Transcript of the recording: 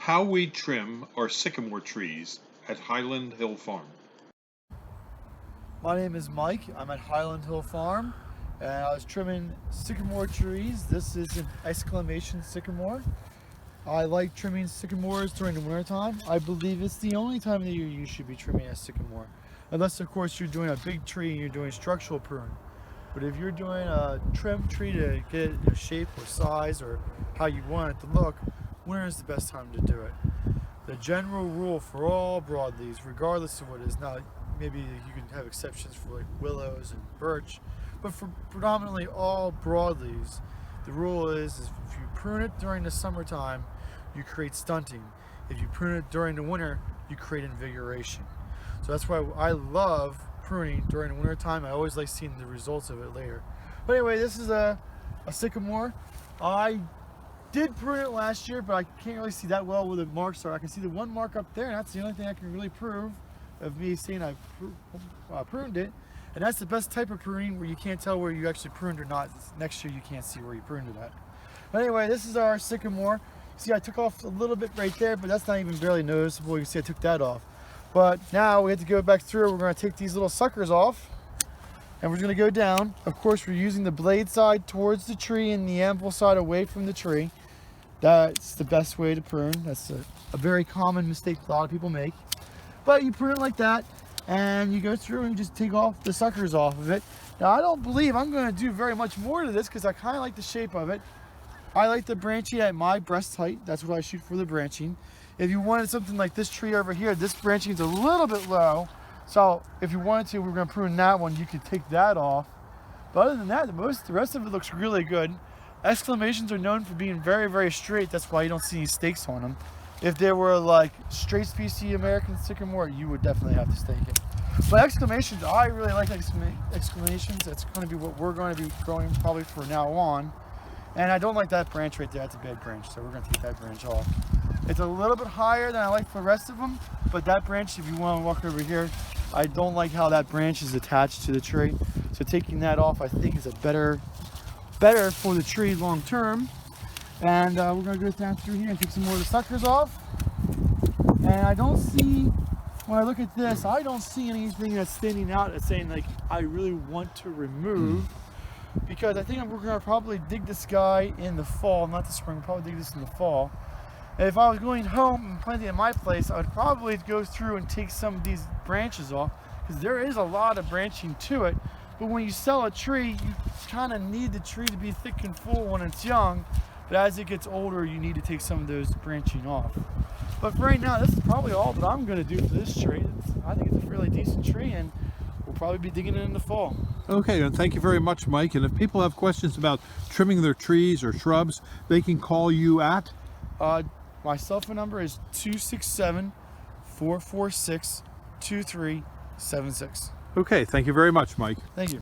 How we trim our sycamore trees at Highland Hill Farm. My name is Mike. I'm at Highland Hill Farm and I was trimming sycamore trees. This is an exclamation sycamore. I like trimming sycamores during the wintertime. I believe it's the only time of the year you should be trimming a sycamore. Unless of course you're doing a big tree and you're doing structural pruning. But if you're doing a trim tree to get it in shape or size or how you want it to look, winter is the best time to do it. The general rule for all broadleaves, regardless of what it is, now maybe you can have exceptions for like willows and birch, but for predominantly all broadleaves, the rule is if you prune it during the summertime, you create stunting. If you prune it during the winter, you create invigoration. So that's why I love pruning during the winter time. I always like seeing the results of it later. But anyway, this is a sycamore. I did prune it last year, but I can't really see that well where the marks are. I can see the one mark up there, and that's the only thing I can really prove of me saying I pruned it. And that's the best type of pruning where you can't tell where you actually pruned or not. Next year you can't see where you pruned it at. But anyway, this is our sycamore. See, I took off a little bit right there, but that's not even barely noticeable. You can see I took that off. But now we have to go back through. We're going to take these little suckers off and we're going to go down. Of course, we're using the blade side towards the tree and the anvil side away from the tree. That's the best way to prune. That's a very common mistake a lot of people make. But you prune it like that and you go through and you just take off the suckers off of it. Now, I don't believe I'm going to do very much more to this because I kind of like the shape of it. I like the branching at my breast height. That's what I shoot for, the branching. If you wanted something like this tree over here, this branching is a little bit low. So if you wanted to, we're going to prune that one, you could take that off. But other than that, the rest of it looks really good. Exclamations are known for being very, very straight. That's why you don't see any stakes on them. If they were like straight species American sycamore, you would definitely have to stake it. But exclamations, I really like exclamations. That's going to be what we're going to be growing probably from now on. And I don't like that branch right there. That's a bad branch, so we're going to take that branch off. It's a little bit higher than I like for the rest of them, but that branch, if you want to walk over here, I don't like how that branch is attached to the tree. So taking that off, I think, is a better for the tree long term. And we're going to go down through here and take some more of the suckers off. And I don't see, when I look at this, I don't see anything that's standing out as saying like I really want to remove. Because I think we're going to probably dig this guy in the fall, not the spring, we'll probably dig this in the fall. And if I was going home and planting at my place, I would probably go through and take some of these branches off because there is a lot of branching to it. But when you sell a tree, you kind of need the tree to be thick and full when it's young. But as it gets older, you need to take some of those branching off. But for right now, this is probably all that I'm going to do for this tree. I think it's a really decent tree, and we'll probably be digging it in the fall. Okay, and thank you very much, Mike. And if people have questions about trimming their trees or shrubs, they can call you at? My cell phone number is 267-446-2376. Okay, thank you very much, Mike. Thank you.